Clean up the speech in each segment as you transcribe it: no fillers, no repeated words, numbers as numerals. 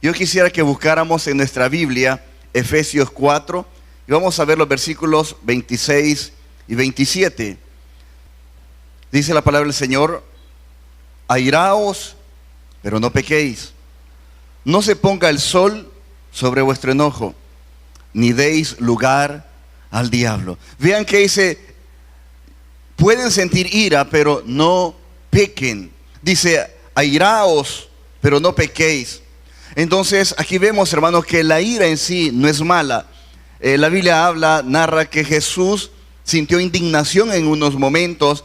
Yo quisiera que buscáramos en nuestra Biblia Efesios 4 y vamos a ver los versículos 26 y 27. Dice la palabra del Señor: airaos, pero no pequéis. No se ponga el sol sobre vuestro enojo, ni deis lugar al diablo. Vean que dice, pueden sentir ira, pero no pequen. Dice, airaos, pero no pequéis. Entonces aquí vemos, hermanos, que la ira en sí no es mala. La Biblia narra que Jesús sintió indignación en unos momentos.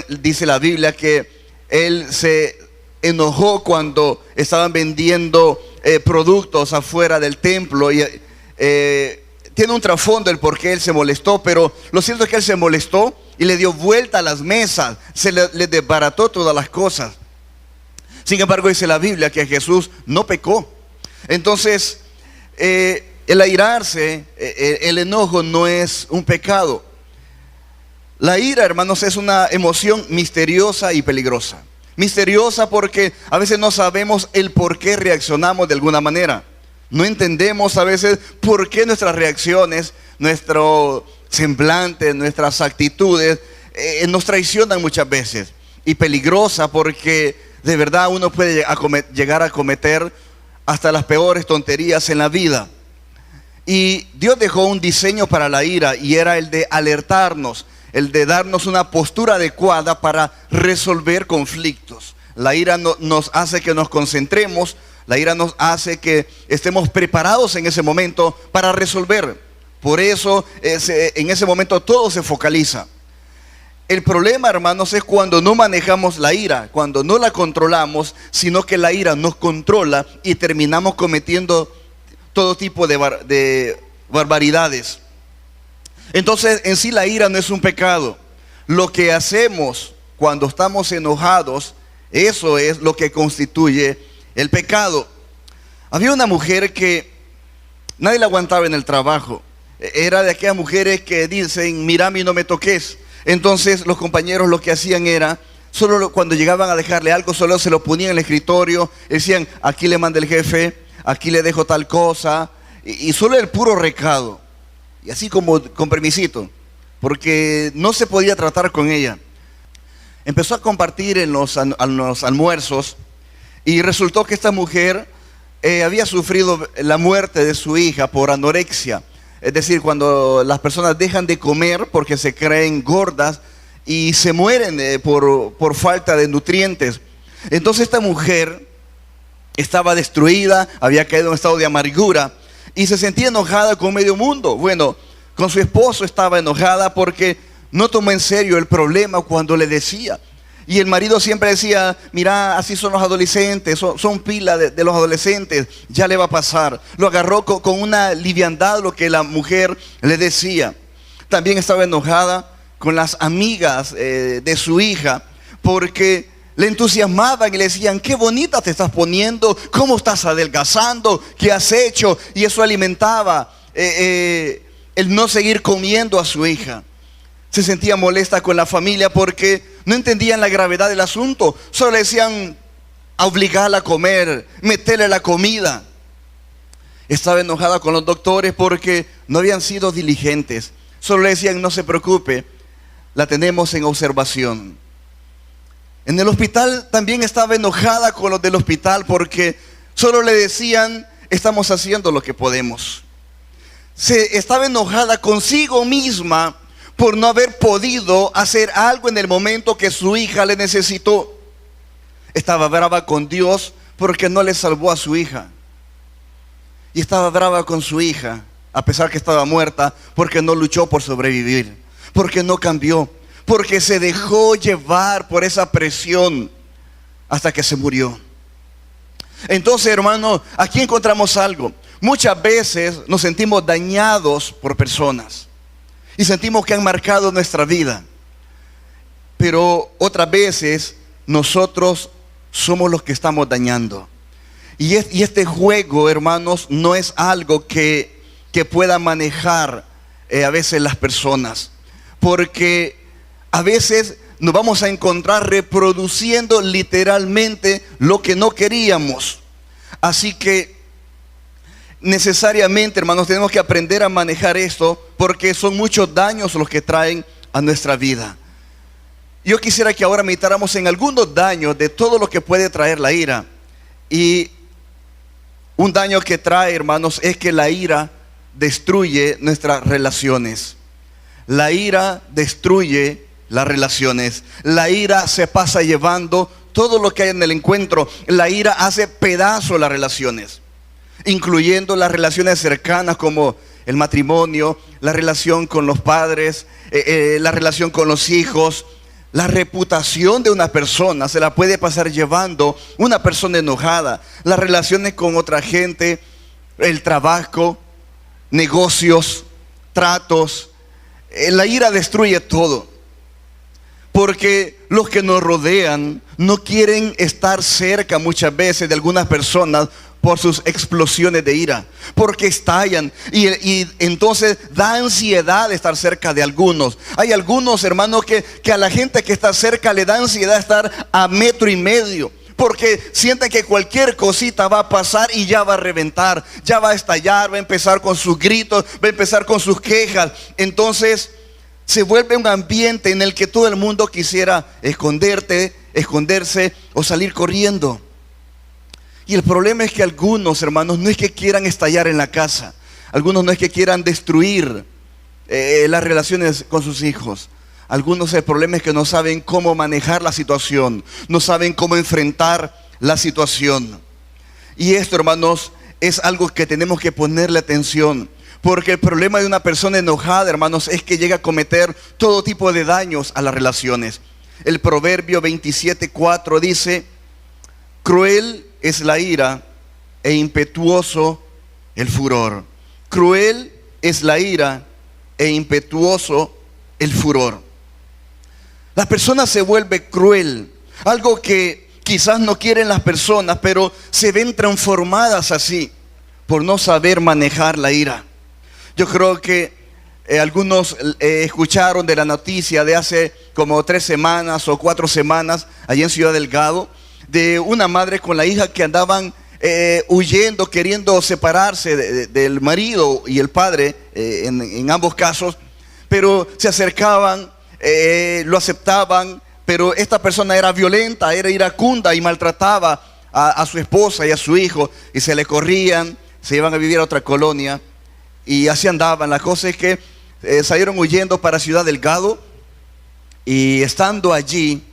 Dice la Biblia que Él se enojó cuando estaban vendiendo productos afuera del templo y tiene un trasfondo el por qué Él se molestó, pero lo cierto es que Él se molestó y le dio vuelta a las mesas, le desbarató todas las cosas. Sin embargo, dice la Biblia que Jesús no pecó. Entonces, el airarse, el enojo no es un pecado. La ira, hermanos, es una emoción misteriosa y peligrosa. Misteriosa porque a veces no sabemos el por qué reaccionamos de alguna manera. No entendemos a veces por qué nuestras reacciones, nuestro semblante, nuestras actitudes nos traicionan muchas veces. Y peligrosa porque de verdad uno puede llegar a cometer hasta las peores tonterías en la vida. Y Dios dejó un diseño para la ira y era el de alertarnos, el de darnos una postura adecuada para resolver conflictos. La ira nos hace que nos concentremos, la ira nos hace que estemos preparados en ese momento para resolver. Por eso en ese momento todo se focaliza. El problema, hermanos, es cuando no manejamos la ira, cuando no la controlamos, sino que la ira nos controla y terminamos cometiendo todo tipo de barbaridades. Entonces, en sí la ira no es un pecado. Lo que hacemos cuando estamos enojados, eso es lo que constituye el pecado. Había una mujer que nadie la aguantaba en el trabajo. Era de aquellas mujeres que dicen, mira a mí, no me toques. Entonces los compañeros lo que hacían era, solo cuando llegaban a dejarle algo, solo se lo ponían en el escritorio, decían, aquí le manda el jefe, aquí le dejo tal cosa, y solo el puro recado, y así como con permisito, porque no se podía tratar con ella. Empezó a compartir en los almuerzos, y resultó que esta mujer había sufrido la muerte de su hija por anorexia. Es decir, cuando las personas dejan de comer porque se creen gordas y se mueren por falta de nutrientes. Entonces esta mujer estaba destruida, había caído en un estado de amargura y se sentía enojada con medio mundo. Bueno, con su esposo estaba enojada porque no tomó en serio el problema cuando le decía. Y el marido siempre decía, mira, así son los adolescentes, son pila de los adolescentes, ya le va a pasar. Lo agarró con una liviandad lo que la mujer le decía. También estaba enojada con las amigas de su hija, porque le entusiasmaban y le decían, qué bonita te estás poniendo, cómo estás adelgazando, qué has hecho. Y eso alimentaba el no seguir comiendo a su hija. Se sentía molesta con la familia porque no entendían la gravedad del asunto. Solo le decían, obligarla a comer, meterle la comida. Estaba enojada con los doctores porque no habían sido diligentes. Solo le decían, no se preocupe, la tenemos en observación. En el hospital también estaba enojada con los del hospital porque solo le decían, estamos haciendo lo que podemos. Estaba enojada consigo misma por no haber podido hacer algo en el momento que su hija le necesitó. Estaba brava con Dios porque no le salvó a su hija. Y estaba brava con su hija, a pesar que estaba muerta, porque no luchó por sobrevivir, porque no cambió, porque se dejó llevar por esa presión hasta que se murió. Entonces, hermano, aquí encontramos algo. Muchas veces nos sentimos dañados por personas y sentimos que han marcado nuestra vida. Pero otras veces nosotros somos los que estamos dañando. Y este juego, hermanos, no es algo que puedan manejar a veces las personas. Porque a veces nos vamos a encontrar reproduciendo literalmente lo que no queríamos. Así que necesariamente, hermanos, tenemos que aprender a manejar esto, porque son muchos daños los que traen a nuestra vida. Yo quisiera que ahora meditáramos en algunos daños de todo lo que puede traer la ira. Y un daño que trae, hermanos, es que la ira destruye nuestras relaciones. La ira destruye las relaciones. La ira se pasa llevando todo lo que hay en el encuentro. La ira hace pedazos las relaciones, incluyendo las relaciones cercanas como el matrimonio, la relación con los padres, la relación con los hijos. La reputación de una persona se la puede pasar llevando una persona enojada. Las relaciones con otra gente, el trabajo, negocios, tratos. La ira destruye todo. Porque los que nos rodean no quieren estar cerca muchas veces de algunas personas por sus explosiones de ira, porque estallan y entonces da ansiedad estar cerca de algunos. Hay algunos, hermanos, que a la gente que está cerca le da ansiedad estar a 1,5 metros, porque sienten que cualquier cosita va a pasar y ya va a reventar, ya va a estallar, va a empezar con sus gritos, va a empezar con sus quejas. Entonces se vuelve un ambiente en el que todo el mundo quisiera esconderse o salir corriendo. Y el problema es que algunos, hermanos, no es que quieran estallar en la casa. Algunos no es que quieran destruir las relaciones con sus hijos. Algunos el problema es que no saben cómo manejar la situación, no saben cómo enfrentar la situación. Y esto, hermanos, es algo que tenemos que ponerle atención. Porque el problema de una persona enojada, hermanos, es que llega a cometer todo tipo de daños a las relaciones. El Proverbio 27:4 dice: cruel es la ira e impetuoso el furor. Cruel es la ira e impetuoso el furor. La persona se vuelve cruel, algo que quizás no quieren las personas, pero se ven transformadas así por no saber manejar la ira. Yo creo que algunos escucharon de la noticia de hace como 3 semanas o 4 semanas allá en Ciudad Delgado, de una madre con la hija que andaban huyendo, queriendo separarse del marido y el padre, en ambos casos, pero se acercaban, lo aceptaban, pero esta persona era violenta, era iracunda y maltrataba a su esposa y a su hijo, y se le corrían, se iban a vivir a otra colonia y así andaban. La cosa es que salieron huyendo para Ciudad Delgado, y estando allí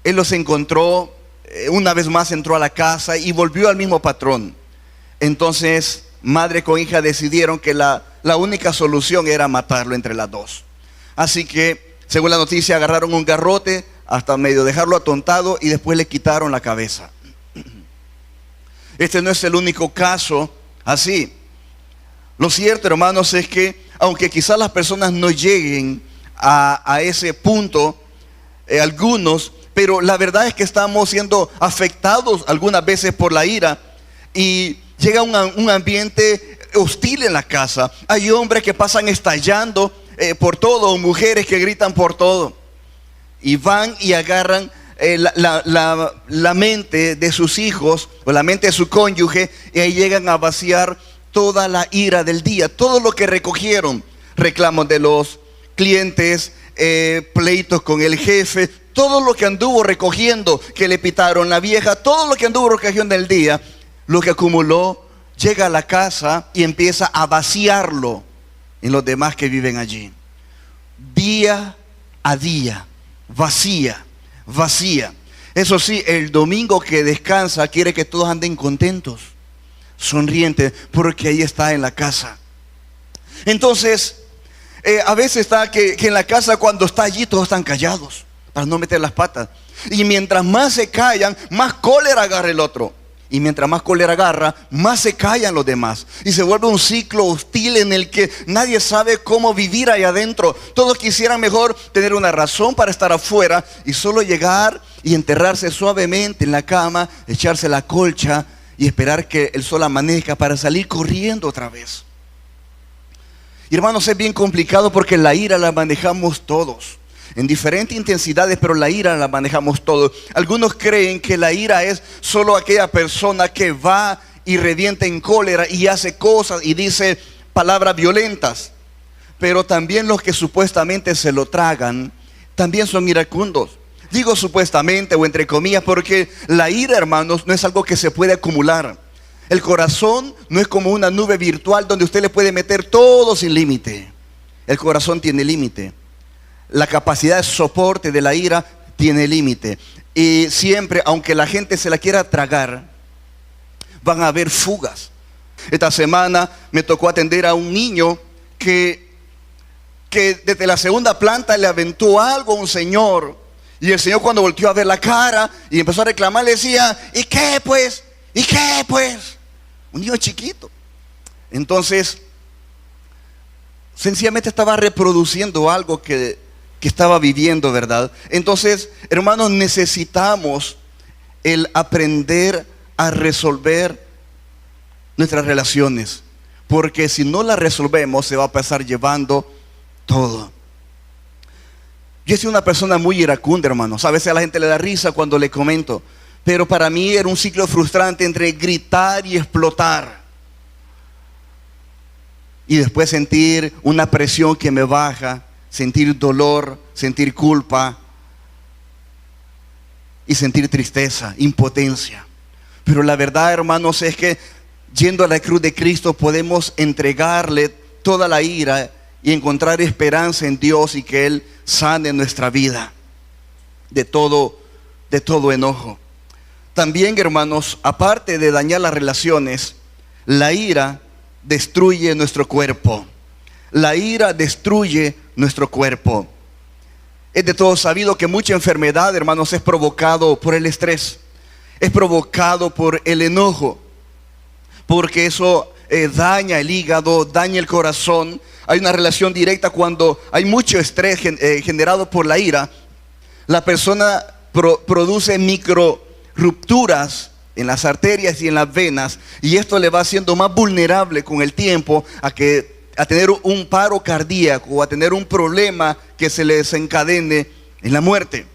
él los encontró, una vez más entró a la casa y volvió al mismo patrón. Entonces madre con hija decidieron que la única solución era matarlo entre las dos. Así que, según la noticia, agarraron un garrote hasta medio dejarlo atontado y después le quitaron la cabeza. Este no es el único caso así. Lo cierto, hermanos, es que aunque quizás las personas no lleguen a ese punto, algunos, pero la verdad es que estamos siendo afectados algunas veces por la ira, y llega un ambiente hostil en la casa. Hay hombres que pasan estallando por todo, o mujeres que gritan por todo, y van y agarran la mente de sus hijos o la mente de su cónyuge, y ahí llegan a vaciar toda la ira del día, todo lo que recogieron, reclamos de los clientes, pleitos con el jefe, todo lo que anduvo recogiendo, que le pitaron la vieja, todo lo que anduvo recogiendo del día, lo que acumuló, llega a la casa y empieza a vaciarlo en los demás que viven allí. Día a día, vacía. Eso sí, el domingo que descansa quiere que todos anden contentos, sonrientes, porque ahí está en la casa. Entonces, a veces está que en la casa, cuando está allí, todos están callados para no meter las patas. Y mientras más se callan, más cólera agarra el otro. Y mientras más cólera agarra, más se callan los demás. Y se vuelve un ciclo hostil en el que nadie sabe cómo vivir ahí adentro. Todos quisieran mejor tener una razón para estar afuera y solo llegar y enterrarse suavemente en la cama, echarse la colcha y esperar que el sol amanezca para salir corriendo otra vez. Y hermanos, es bien complicado porque la ira la manejamos todos en diferentes intensidades, pero la ira la manejamos todos. Algunos creen que la ira es solo aquella persona que va y revienta en cólera y hace cosas y dice palabras violentas. Pero también los que supuestamente se lo tragan también son iracundos. Digo supuestamente o entre comillas porque la ira, hermanos, no es algo que se puede acumular. El corazón no es como una nube virtual donde usted le puede meter todo sin límite. El corazón tiene límite. La capacidad de soporte de la ira tiene límite. Y siempre, aunque la gente se la quiera tragar, van a haber fugas. Esta semana me tocó atender a un niño que desde la segunda planta le aventó algo a un señor. Y el señor, cuando volteó a ver la cara y empezó a reclamar, le decía: ¿y qué pues? ¿Y qué pues? Un niño chiquito. Entonces, sencillamente estaba reproduciendo algo que estaba viviendo, ¿verdad? Entonces, hermanos, necesitamos el aprender a resolver nuestras relaciones, porque si no las resolvemos se va a pasar llevando todo. Yo he sido una persona muy iracunda, hermanos. A veces a la gente le da risa cuando le comento, pero para mí era un ciclo frustrante entre gritar y explotar, y después sentir una presión que me baja, sentir dolor, sentir culpa y sentir tristeza, impotencia. Pero la verdad, hermanos, es que yendo a la cruz de Cristo podemos entregarle toda la ira y encontrar esperanza en Dios, y que Él sane nuestra vida de todo enojo. También, hermanos, aparte de dañar las relaciones, la ira destruye nuestro cuerpo. La ira destruye nuestro cuerpo. Es de todo sabido que mucha enfermedad, hermanos, es provocado por el estrés, es provocado por el enojo, porque eso daña el hígado, daña el corazón. Hay una relación directa. Cuando hay mucho estrés generado por la ira, la persona produce micro rupturas en las arterias y en las venas, y esto le va haciendo más vulnerable con el tiempo a tener un paro cardíaco o a tener un problema que se le desencadene en la muerte.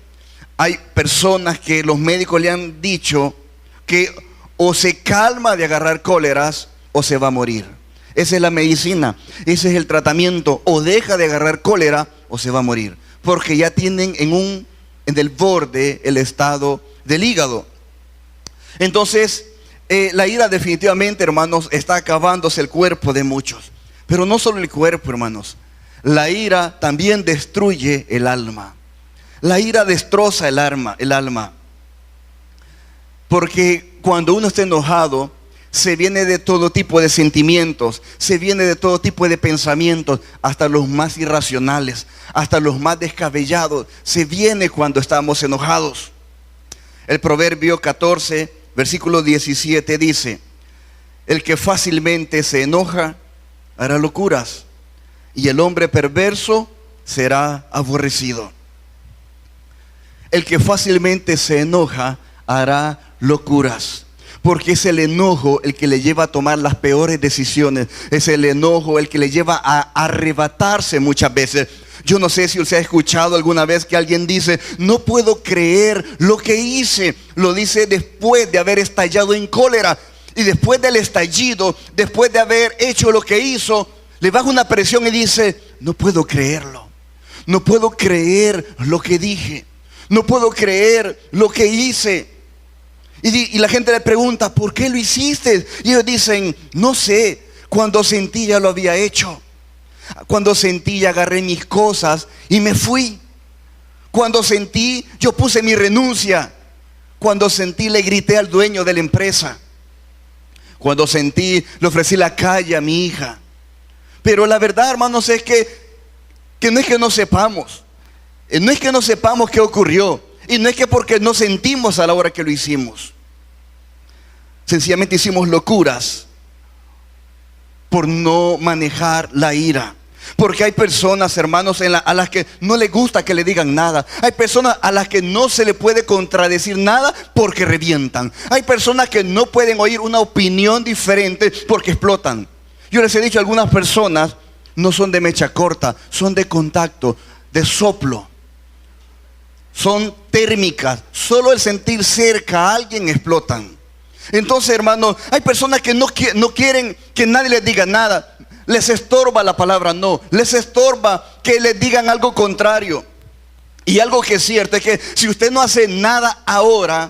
Hay personas que los médicos le han dicho que o se calma de agarrar cóleras o se va a morir. Esa es la medicina, ese es el tratamiento: o deja de agarrar cólera o se va a morir, porque ya tienen en el borde el estado del hígado. Entonces, la ira definitivamente, hermanos, está acabándose el cuerpo de muchos. Pero no solo el cuerpo, hermanos. La ira también destruye el alma. La ira destroza el alma. Porque cuando uno está enojado, se viene de todo tipo de sentimientos, se viene de todo tipo de pensamientos, hasta los más irracionales, hasta los más descabellados. Se viene cuando estamos enojados. El Proverbio 14, versículo 17 dice: el que fácilmente se enoja hará locuras, y el hombre perverso será aborrecido. El que fácilmente se enoja hará locuras, porque es el enojo el que le lleva a tomar las peores decisiones. Es el enojo el que le lleva a arrebatarse muchas veces. Yo no sé si usted ha escuchado alguna vez que alguien dice: no puedo creer lo que hice. Lo dice después de haber estallado en cólera. Y después del estallido, después de haber hecho lo que hizo, le baja una presión y dice: no puedo creerlo. No puedo creer lo que dije. No puedo creer lo que hice. Y la gente le pregunta: ¿por qué lo hiciste? Y ellos dicen: no sé, cuando sentí ya lo había hecho. Cuando sentí ya agarré mis cosas y me fui. Cuando sentí yo puse mi renuncia. Cuando sentí le grité al dueño de la empresa. Cuando sentí le ofrecí la calle a mi hija. Pero la verdad, hermanos, es que no es que no sepamos. No es que no sepamos qué ocurrió. Y no es que porque no sentimos a la hora que lo hicimos. Sencillamente hicimos locuras por no manejar la ira. Porque hay personas, hermanos, a las que no les gusta que le digan nada. Hay personas a las que no se le puede contradecir nada porque revientan. Hay personas que no pueden oír una opinión diferente porque explotan. Yo les he dicho: algunas personas no son de mecha corta, son de contacto, de soplo. Son térmicas. Solo el sentir cerca a alguien explotan. Entonces, hermanos, hay personas que no quieren que nadie les diga nada. Les estorba la palabra no. Les estorba que les digan algo contrario. Y algo que es cierto es que si usted no hace nada ahora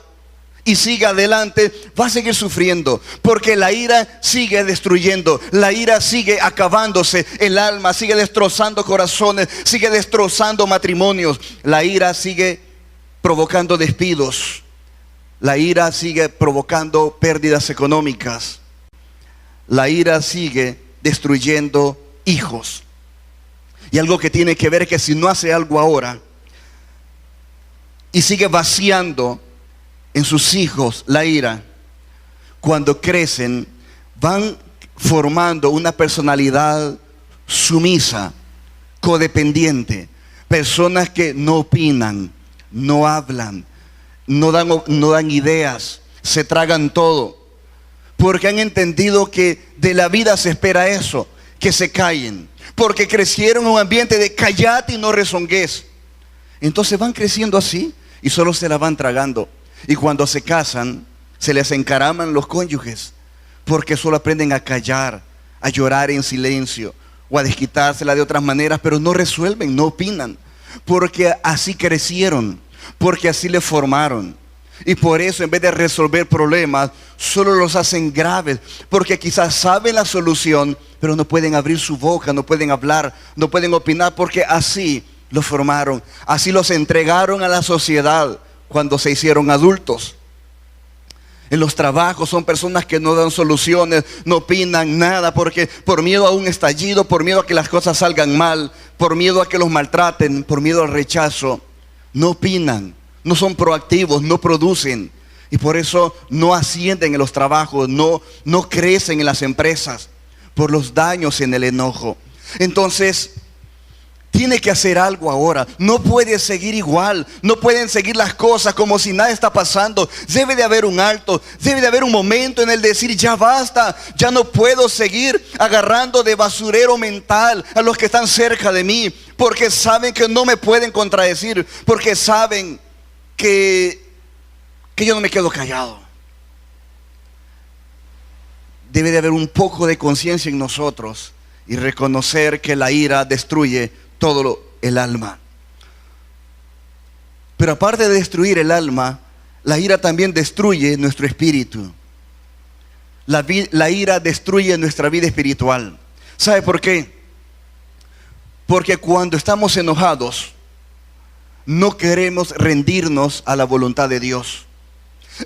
y sigue adelante, va a seguir sufriendo. Porque la ira sigue destruyendo. La ira sigue acabándose el alma, sigue destrozando corazones, sigue destrozando matrimonios. La ira sigue provocando despidos. La ira sigue provocando pérdidas económicas. La ira sigue destruyendo hijos. Y algo que tiene que ver es que si no hace algo ahora y sigue vaciando en sus hijos la ira, cuando crecen van formando una personalidad sumisa, codependiente. Personas que no opinan, no hablan, no dan ideas, se tragan todo. Porque han entendido que de la vida se espera eso, que se callen. Porque crecieron en un ambiente de callate y no rezongues. Entonces van creciendo así y solo se la van tragando. Y cuando se casan, se les encaraman los cónyuges. Porque solo aprenden a callar, a llorar en silencio o a desquitársela de otras maneras, pero no resuelven, no opinan. Porque así crecieron, porque así les formaron. Y por eso en vez de resolver problemas, solo los hacen graves. Porque quizás saben la solución, pero no pueden abrir su boca, no pueden hablar, no pueden opinar. Porque así los formaron, así los entregaron a la sociedad cuando se hicieron adultos. En los trabajos son personas que no dan soluciones, no opinan nada, porque por miedo a un estallido, por miedo a que las cosas salgan mal, por miedo a que los maltraten, por miedo al rechazo, no opinan. No son proactivos, no producen. Y por eso no ascienden en los trabajos, no crecen en las empresas, por los daños en el enojo. Entonces, tiene que hacer algo ahora. No puede seguir igual. No pueden seguir las cosas como si nada está pasando. Debe de haber un alto. Debe de haber un momento en el decir, ya basta. Ya no puedo seguir agarrando de basurero mental a los que están cerca de mí. Porque saben que no me pueden contradecir. Porque saben que yo no me quedo callado. Debe de haber un poco de conciencia en nosotros y reconocer que la ira destruye todo el alma. Pero aparte de destruir el alma, la ira también destruye nuestro espíritu. La ira destruye nuestra vida espiritual. ¿Sabe por qué? Porque cuando estamos enojados, no queremos rendirnos a la voluntad de Dios.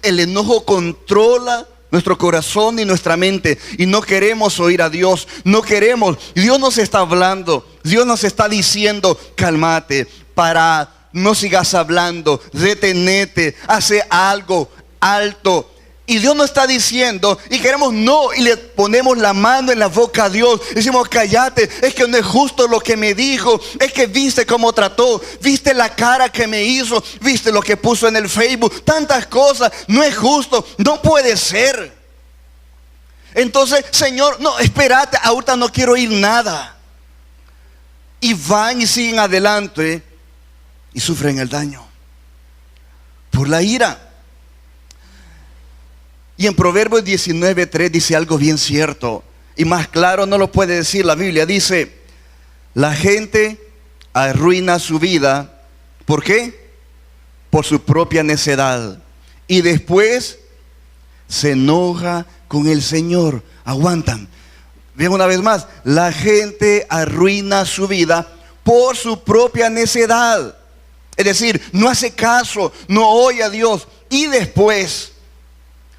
El enojo controla nuestro corazón y nuestra mente y no queremos oír a Dios. No queremos. Dios nos está hablando. Dios nos está diciendo, cálmate, para, no sigas hablando, detenete, hace algo, alto. Y Dios nos está diciendo y queremos no, y le ponemos la mano en la boca a Dios. Decimos, cállate, es que no es justo lo que me dijo. Es que viste cómo trató, viste la cara que me hizo, viste lo que puso en el Facebook, tantas cosas. No es justo, no puede ser. Entonces, Señor, no, espérate, ahorita no quiero oír nada. Y van y siguen adelante y sufren el daño por la ira. Y en Proverbios 19:3 dice algo bien cierto. Y más claro no lo puede decir la Biblia. Dice, la gente arruina su vida. ¿Por qué? Por su propia necedad. Y después se enoja con el Señor. Aguantan. Vean una vez más. La gente arruina su vida por su propia necedad. Es decir, no hace caso, no oye a Dios. Y después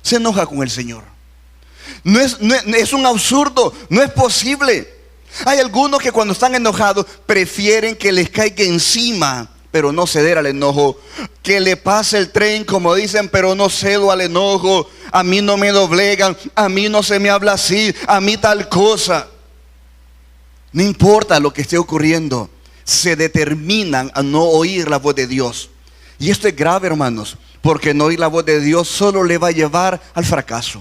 se enoja con el Señor. No es un absurdo, no es posible. Hay algunos que cuando están enojados prefieren que les caiga encima, pero no ceder al enojo. Que le pase el tren, como dicen, pero no cedo al enojo. A mí no me doblegan, a mí no se me habla así, a mí tal cosa. No importa lo que esté ocurriendo, se determinan a no oír la voz de Dios. Y esto es grave, hermanos, porque no oír la voz de Dios solo le va a llevar al fracaso.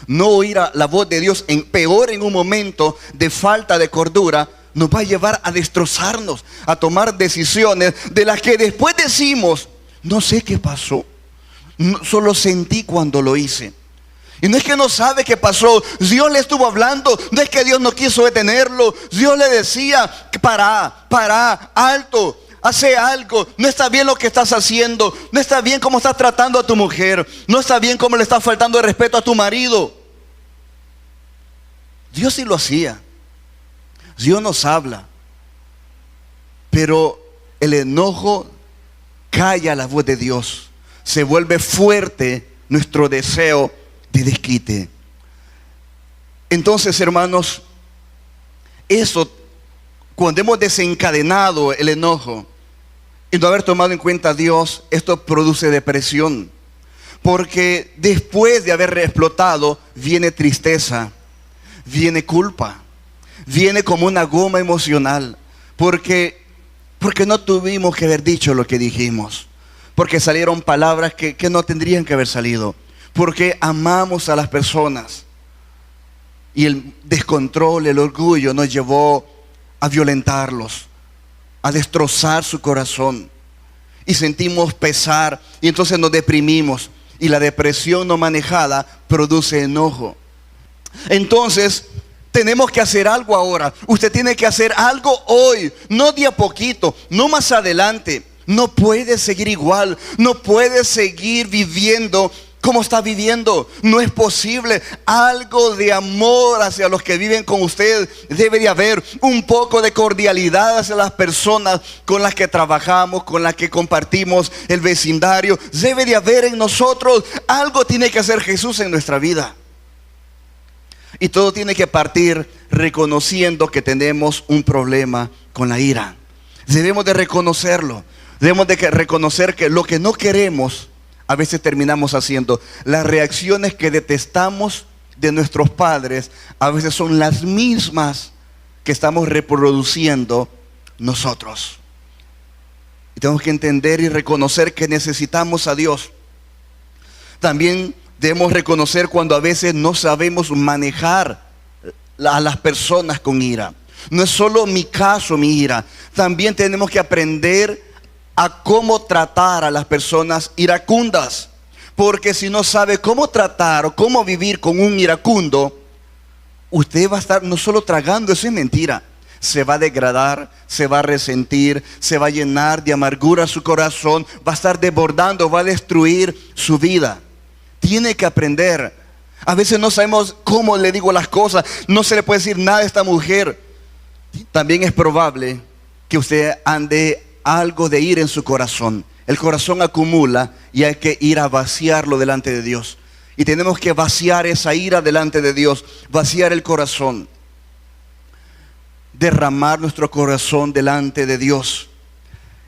No oír la voz de Dios, peor en un momento de falta de cordura, nos va a llevar a destrozarnos, a tomar decisiones de las que después decimos, no sé qué pasó, solo sentí cuando lo hice. Y no es que no sabe qué pasó. Dios le estuvo hablando. No es que Dios no quiso detenerlo. Dios le decía: para, alto, hace algo. No está bien lo que estás haciendo. No está bien cómo estás tratando a tu mujer. No está bien cómo le estás faltando de respeto a tu marido. Dios sí lo hacía. Dios nos habla. Pero el enojo calla la voz de Dios. Se vuelve fuerte nuestro deseo de desquite. Entonces, hermanos, eso, cuando hemos desencadenado el enojo y no haber tomado en cuenta a Dios, esto produce depresión. Porque después de haber explotado, viene tristeza, viene culpa, viene como una goma emocional. Porque no tuvimos que haber dicho lo que dijimos. Porque salieron palabras que no tendrían que haber salido. Porque amamos a las personas. Y el descontrol, el orgullo nos llevó a violentarlos, a destrozar su corazón. Y sentimos pesar y entonces nos deprimimos. Y la depresión no manejada produce enojo. Entonces tenemos que hacer algo ahora. Usted tiene que hacer algo hoy, no de a poquito, no más adelante. No puede seguir igual, no puede seguir viviendo como está viviendo. No es posible. Algo de amor hacia los que viven con usted debe de haber. Un poco de cordialidad hacia las personas con las que trabajamos, con las que compartimos el vecindario. Debe de haber en nosotros. Algo tiene que hacer Jesús en nuestra vida. Y todo tiene que partir reconociendo que tenemos un problema con la ira. Debemos de reconocerlo. Debemos de reconocer que lo que no queremos, a veces terminamos haciendo. Las reacciones que detestamos de nuestros padres, a veces son las mismas que estamos reproduciendo nosotros. Y tenemos que entender y reconocer que necesitamos a Dios. También debemos reconocer cuando a veces no sabemos manejar a las personas con ira. No es solo mi caso, mi ira. También tenemos que aprender a cómo tratar a las personas iracundas. Porque si no sabe cómo tratar o cómo vivir con un iracundo, usted va a estar no solo tragando, eso es mentira. Se va a degradar, se va a resentir, se va a llenar de amargura su corazón, va a estar desbordando, va a destruir su vida. Tiene que aprender. A veces no sabemos cómo le digo las cosas, no se le puede decir nada a esta mujer. También es probable que usted ande algo de ira en su corazón. El corazón acumula y hay que ir a vaciarlo delante de Dios. Y tenemos que vaciar esa ira delante de Dios, vaciar el corazón, derramar nuestro corazón delante de Dios.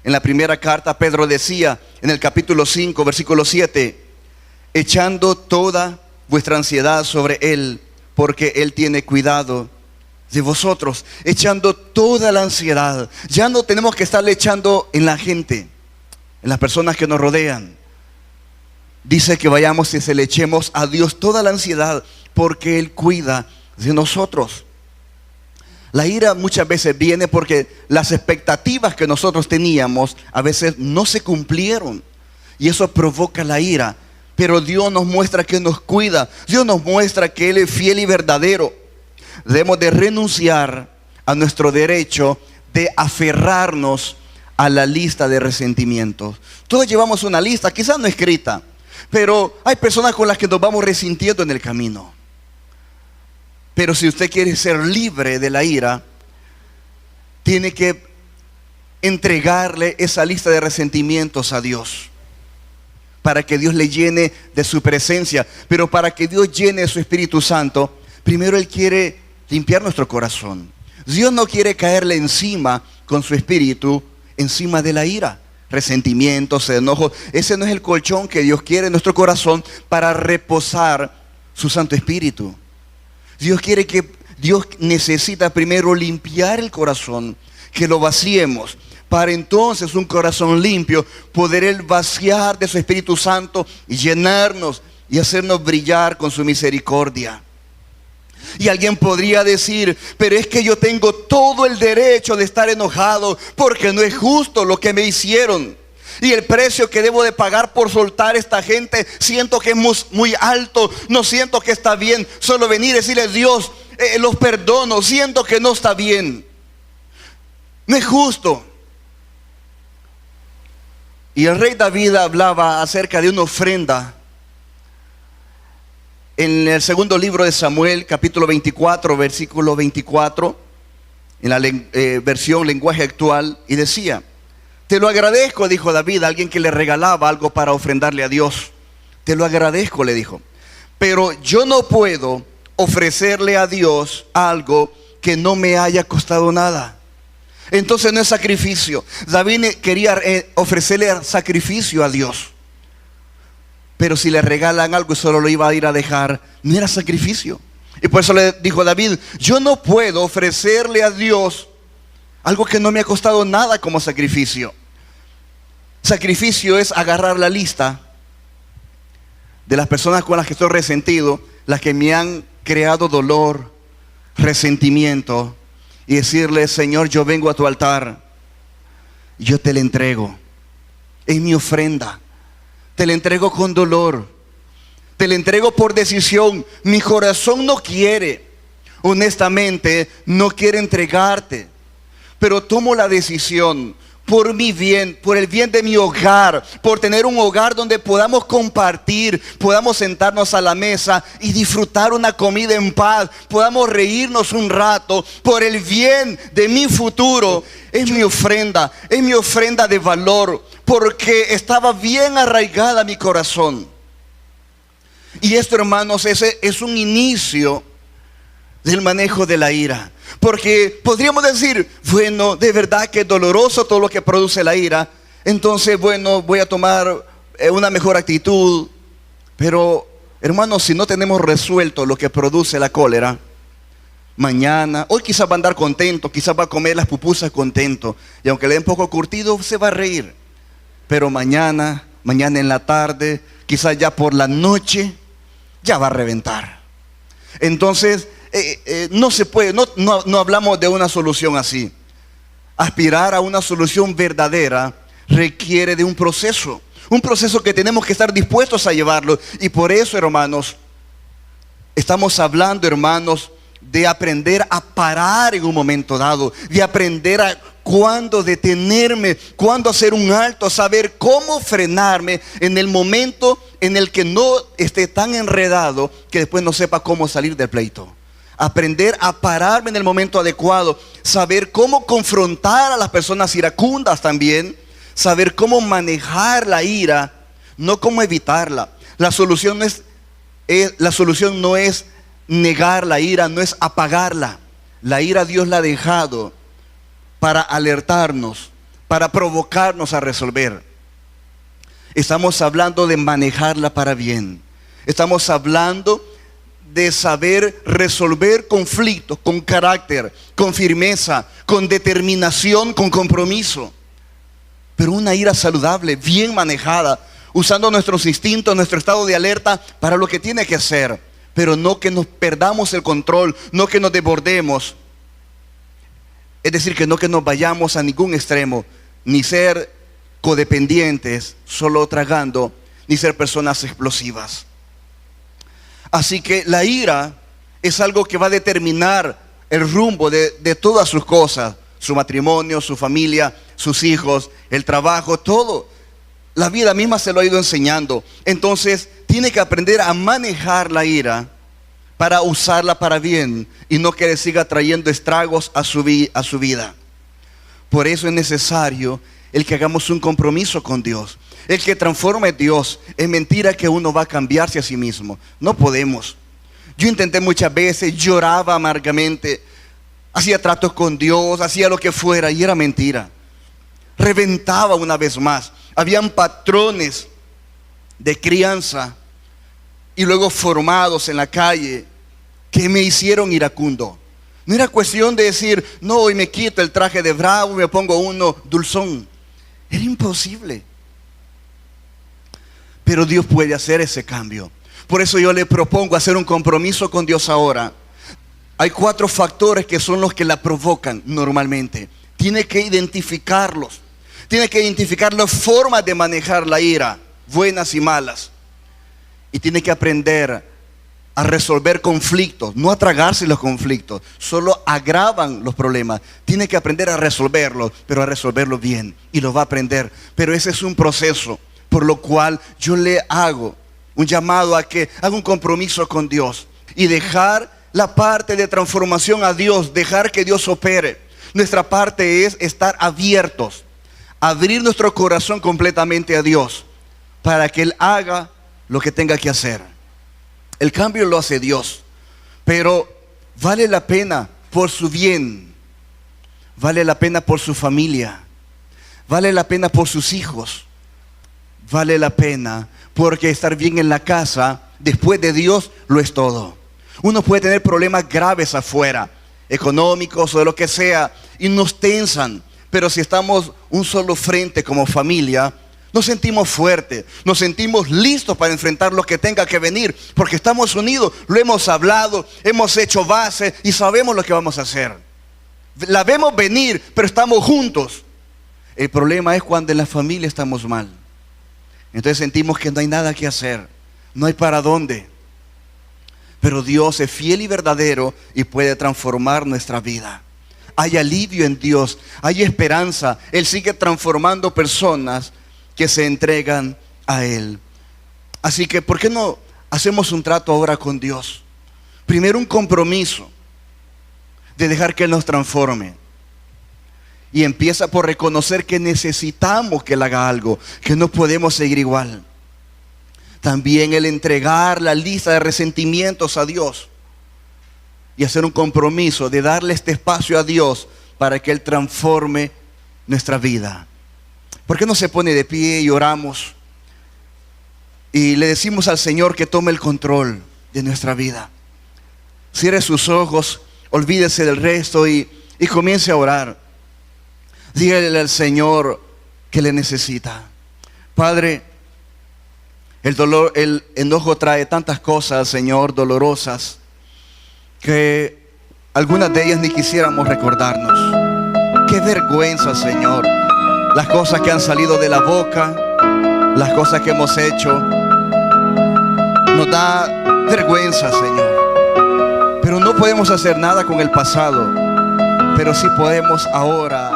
En la primera carta Pedro decía, en el capítulo 5, versículo 7, echando toda vuestra ansiedad sobre Él, porque Él tiene cuidado de vosotros. Echando toda la ansiedad. Ya no tenemos que estarle echando en la gente, en las personas que nos rodean. Dice que vayamos y se le echemos a Dios toda la ansiedad, porque Él cuida de nosotros. La ira muchas veces viene porque las expectativas que nosotros teníamos a veces no se cumplieron, y eso provoca la ira. Pero Dios nos muestra que nos cuida. Dios nos muestra que Él es fiel y verdadero. Debemos de renunciar a nuestro derecho de aferrarnos a la lista de resentimientos. Todos llevamos una lista, quizás no escrita, pero hay personas con las que nos vamos resintiendo en el camino. Pero si usted quiere ser libre de la ira, tiene que entregarle esa lista de resentimientos a Dios, para que Dios le llene de su presencia. Pero para que Dios llene de su Espíritu Santo, primero Él quiere limpiar nuestro corazón. Dios no quiere caerle encima con su espíritu, encima de la ira, resentimientos, enojos. Ese no es el colchón que Dios quiere en nuestro corazón para reposar su Santo Espíritu. Dios necesita primero limpiar el corazón, que lo vaciemos, para entonces un corazón limpio poder Él vaciar de su Espíritu Santo y llenarnos y hacernos brillar con su misericordia. Y alguien podría decir, pero es que yo tengo todo el derecho de estar enojado porque no es justo lo que me hicieron. Y el precio que debo de pagar por soltar a esta gente, siento que es muy alto. No siento que está bien. Solo venir y decirle: Dios, los perdono, siento que no está bien, no es justo. Y el rey David hablaba acerca de una ofrenda en el segundo libro de Samuel, capítulo 24, versículo 24, en la versión lenguaje actual, y decía: te lo agradezco, dijo David a alguien que le regalaba algo para ofrendarle a Dios. Te lo agradezco, le dijo, pero yo no puedo ofrecerle a Dios algo que no me haya costado nada. Entonces no es sacrificio. David quería ofrecerle sacrificio a Dios, pero si le regalan algo y solo lo iba a ir a dejar, no era sacrificio. Y por eso le dijo David: yo no puedo ofrecerle a Dios algo que no me ha costado nada como sacrificio. Sacrificio es agarrar la lista de las personas con las que estoy resentido, las que me han creado dolor, resentimiento, y decirle: Señor, yo vengo a tu altar, yo te la entrego, es mi ofrenda, te la entrego con dolor, te la entrego por decisión. Mi corazón no quiere, honestamente no quiere entregarte, pero tomo la decisión por mi bien, por el bien de mi hogar, por tener un hogar donde podamos compartir, podamos sentarnos a la mesa y disfrutar una comida en paz, podamos reírnos un rato, por el bien de mi futuro. Es mi ofrenda de valor, porque estaba bien arraigada mi corazón. Y esto, hermanos, ese es un inicio del manejo de la ira. Porque podríamos decir: bueno, de verdad que es doloroso todo lo que produce la ira, entonces bueno, voy a tomar una mejor actitud. Pero, hermanos, si no tenemos resuelto lo que produce la cólera, mañana, hoy quizás va a andar contento, quizás va a comer las pupusas contento, y aunque le den poco curtido, se va a reír. Pero mañana en la tarde, quizás ya por la noche, ya va a reventar. Entonces no se puede, no hablamos de una solución así. Aspirar a una solución verdadera requiere de un proceso que tenemos que estar dispuestos a llevarlo. Y por eso, hermanos, estamos hablando, hermanos, de aprender a parar en un momento dado, de aprender a cuándo detenerme, cuándo hacer un alto, saber cómo frenarme en el momento en el que no esté tan enredado que después no sepa cómo salir del pleito. Aprender a pararme en el momento adecuado, saber cómo confrontar a las personas iracundas también, saber cómo manejar la ira, no cómo evitarla. La solución no es negar la ira, no es apagarla. La ira Dios la ha dejado para alertarnos, para provocarnos a resolver. Estamos hablando de manejarla para bien. Estamos hablando de saber resolver conflictos con carácter, con firmeza, con determinación, con compromiso. Pero una ira saludable, bien manejada, usando nuestros instintos, nuestro estado de alerta para lo que tiene que ser. Pero no que nos perdamos el control, no que nos desbordemos. Es decir, que no que nos vayamos a ningún extremo, ni ser codependientes, solo tragando, ni ser personas explosivas. Así que la ira es algo que va a determinar el rumbo de todas sus cosas: su matrimonio, su familia, sus hijos, el trabajo, todo. La vida misma se lo ha ido enseñando. Entonces tiene que aprender a manejar la ira para usarla para bien y no que le siga trayendo estragos a su vida. Por eso es necesario el que hagamos un compromiso con Dios. El que transforme a Dios. Es mentira que uno va a cambiarse a sí mismo. No podemos. Yo intenté muchas veces, lloraba amargamente, hacía tratos con Dios, hacía lo que fuera, y era mentira. Reventaba una vez más. Habían patrones de crianza y luego formados en la calle que me hicieron iracundo. No era cuestión de decir: no, hoy me quito el traje de bravo y me pongo uno dulzón. Era imposible. Pero Dios puede hacer ese cambio. Por eso yo le propongo hacer un compromiso con Dios ahora. Hay 4 factores que son los que la provocan normalmente. Tiene que identificarlos. Tiene que identificar las formas de manejar la ira, buenas y malas. Y tiene que aprender a resolver conflictos, no a tragarse los conflictos, solo agravan los problemas. Tiene que aprender a resolverlos, pero a resolverlos bien, y lo va a aprender. Pero ese es un proceso, por lo cual yo le hago un llamado a que haga un compromiso con Dios y dejar la parte de transformación a Dios, dejar que Dios opere. Nuestra parte es estar abiertos, abrir nuestro corazón completamente a Dios para que Él haga lo que tenga que hacer. El cambio lo hace Dios, pero vale la pena por su bien, vale la pena por su familia, vale la pena por sus hijos, vale la pena porque estar bien en la casa después de Dios lo es todo. Uno puede tener problemas graves afuera, económicos o de lo que sea, y nos tensan, pero si estamos un solo frente como familia, nos sentimos fuertes, nos sentimos listos para enfrentar lo que tenga que venir, porque estamos unidos, lo hemos hablado, hemos hecho base y sabemos lo que vamos a hacer. La vemos venir, pero estamos juntos. El problema es cuando en la familia estamos mal. Entonces sentimos que no hay nada que hacer, no hay para dónde. Pero Dios es fiel y verdadero y puede transformar nuestra vida. Hay alivio en Dios, hay esperanza. Él sigue transformando personas que se entregan a Él. Así que, ¿por qué no hacemos un trato ahora con Dios? Primero, un compromiso de dejar que Él nos transforme. Y empieza por reconocer que necesitamos que Él haga algo, que no podemos seguir igual. También el entregar la lista de resentimientos a Dios y hacer un compromiso de darle este espacio a Dios para que Él transforme nuestra vida. ¿Por qué no se pone de pie y oramos y le decimos al Señor que tome el control de nuestra vida? Cierre sus ojos, olvídese del resto y comience a orar. Dígale al Señor que le necesita. Padre, el dolor, el enojo trae tantas cosas, Señor, dolorosas, que algunas de ellas ni quisiéramos recordarnos. Qué vergüenza, Señor, las cosas que han salido de la boca, las cosas que hemos hecho. Nos da vergüenza, Señor. Pero no podemos hacer nada con el pasado, pero sí podemos ahora